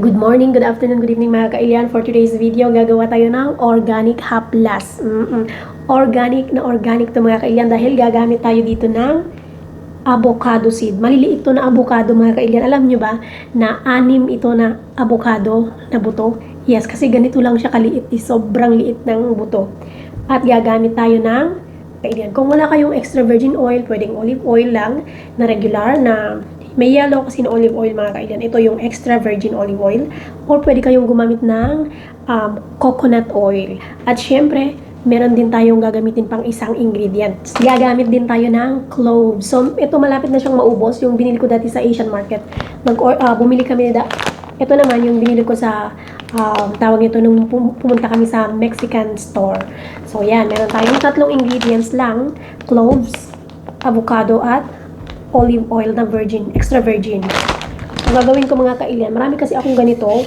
Good morning, good afternoon, good evening mga kailian. For today's video, gagawa tayo ng organic haplas. Organic na organic to mga kailian dahil gagamit tayo dito ng avocado seed. Maliliit to na avocado mga kailian. Alam nyo ba na 6 ito na avocado na buto? Yes, kasi ganito lang siya kaliit. Sobrang liit ng buto. At gagamit tayo ng kailian. Kung wala kayong extra virgin oil, pwedeng olive oil lang na regular na may yellow kasi na olive oil mga kailan. Ito yung extra virgin olive oil. Or pwede kayong gumamit ng coconut oil. At syempre, meron din tayong gagamitin pang isang ingredients. Gagamit din tayo ng cloves. So, ito malapit na siyang maubos. Yung binili ko dati sa Asian market. Bumili kami ito naman yung binili ko sa tawag nito nung pumunta kami sa Mexican store. So, yan. Meron tayong 3 ingredients lang. Cloves, avocado, at olive oil na virgin, extra virgin. Ang gagawin ko mga kailian, marami kasi akong ganito.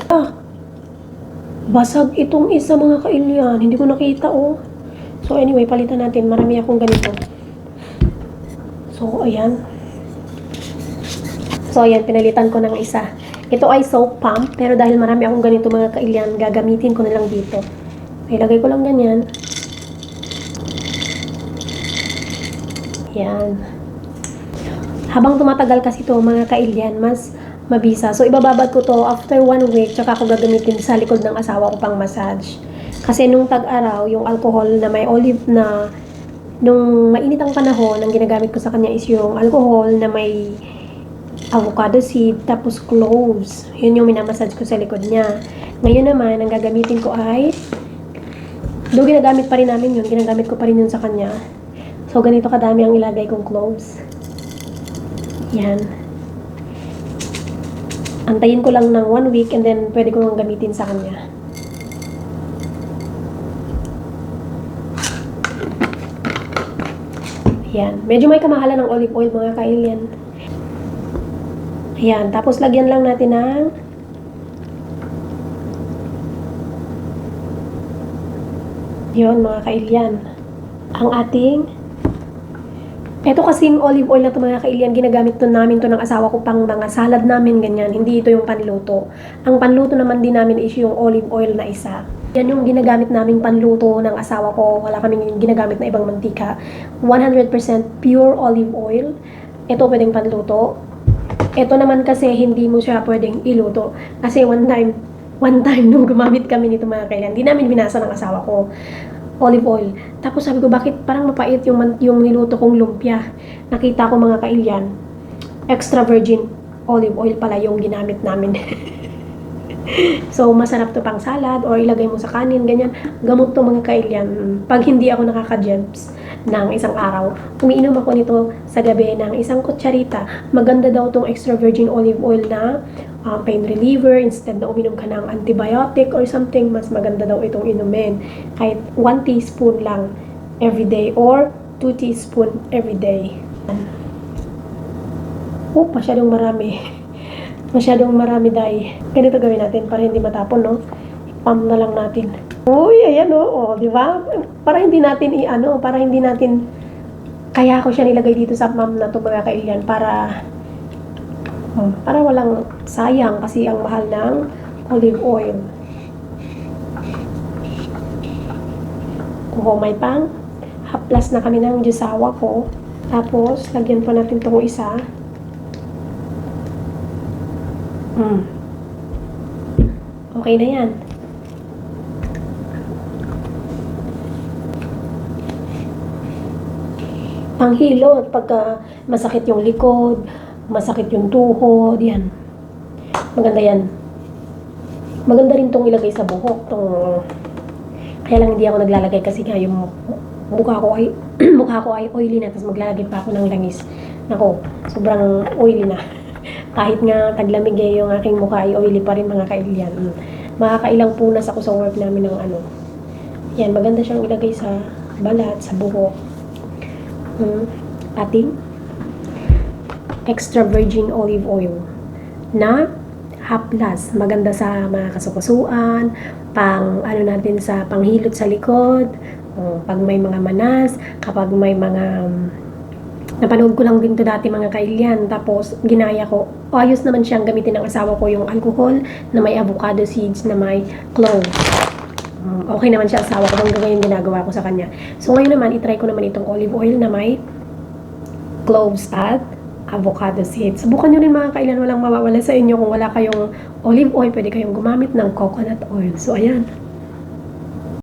Basag itong isa mga kailian. Hindi ko nakita So anyway, palitan natin. Marami akong ganito. So ayan. Pinalitan ko ng isa. Ito ay soap pump, pero dahil marami akong ganito mga kailian, gagamitin ko na lang dito. Ilagay ko lang ganyan. Yan. Habang tumatagal kasi to mga kailian, mas mabisa. So, ibababad ko to after 1 week, tsaka ako gagamitin sa likod ng asawa ko pang massage. Kasi nung tag-araw, yung alcohol na may olive na, nung mainit ang panahon, ang ginagamit ko sa kanya is yung alcohol na may avocado seed, tapos cloves. Yun yung minamassage ko sa likod niya. Ngayon naman, ang gagamitin ko ay, ginagamit pa rin namin yun, ginagamit ko pa rin yun sa kanya. So, ganito kadami ang ilagay kong cloves. Yan. Antayin ko lang ng 1 week and then pwede ko nang gamitin sa kanya. Yan. Medyo may kamahalan ng olive oil mga kailian. Yan. Tapos lagyan lang natin ng yun mga kailian. Ang ating ito kasing olive oil na ito mga kailian, ginagamit namin to ng asawa ko pang mga salad namin, ganyan. Hindi ito yung panluto. Ang panluto naman din namin is yung olive oil na isa. Yan yung ginagamit naming panluto ng asawa ko. Wala kaming ginagamit na ibang mantika. 100% pure olive oil. Ito pwedeng panluto. Ito naman kasi hindi mo siya pwedeng iluto. Kasi one time nung gumamit kami nito mga kailan, hindi namin binasa ng asawa ko. Olive oil. Tapos sabi ko, bakit parang mapait yung niluto kong lumpia? Nakita ko mga kailian, extra virgin olive oil pala yung ginamit namin. So, masarap to pang salad or ilagay mo sa kanin, ganyan. Gamot to mga kailian. Pag hindi ako nakaka-jebs ng isang araw, umiinom ako nito sa gabi ng isang kutsarita. Maganda daw tong extra virgin olive oil na pain reliever. Instead na uminom ka ng antibiotic or something, mas maganda daw itong inumin. Kahit 1 teaspoon lang everyday or 2 teaspoon everyday. Masyadong marami. Masyadong marami dahil. Ganito gawin natin para hindi matapon, no? Pump na lang natin. Uy, ayan di ba? Para hindi natin kaya ko siya nilagay dito sa pump na to mga kailian para walang sayang kasi ang mahal ng olive oil. May pang haplas na kami ng jusawa ko. Tapos, lagyan pa natin itong isa. Okay na yan. Panghilot, pagka masakit yung likod, masakit yung tuhod, yan. Maganda yan. Maganda rin itong ilagay sa buhok. Kaya lang hindi ako naglalagay kasi nga yung mukha ko ay oily na, tapos maglalagay pa ako ng langis. Nako, sobrang oily na. Kahit nga taglamig yung aking mukha ay oily pa rin mga kailian. Makakailang punas ako sa work namin ng Yan, maganda siyang ilagay sa balat, sa buhok. Ating extra virgin olive oil na haplas. Maganda sa mga kasukasuan, natin sa panghilot sa likod, pag may mga manas, kapag may mga Napanood ko lang din to dati mga kailyan. Tapos, ginaya ko. O, ayos naman siyang gamitin ng asawa ko yung alcohol na may avocado seeds na may cloves. Okay naman siya asawa ko. Hanggang ngayon ginagawa ko sa kanya. So, ngayon naman, itry ko naman itong olive oil na may cloves at avocado seeds. Subukan nyo rin mga kailan, walang mawawala sa inyo. Kung wala kayong olive oil, pwede kayong gumamit ng coconut oil. So, ayan.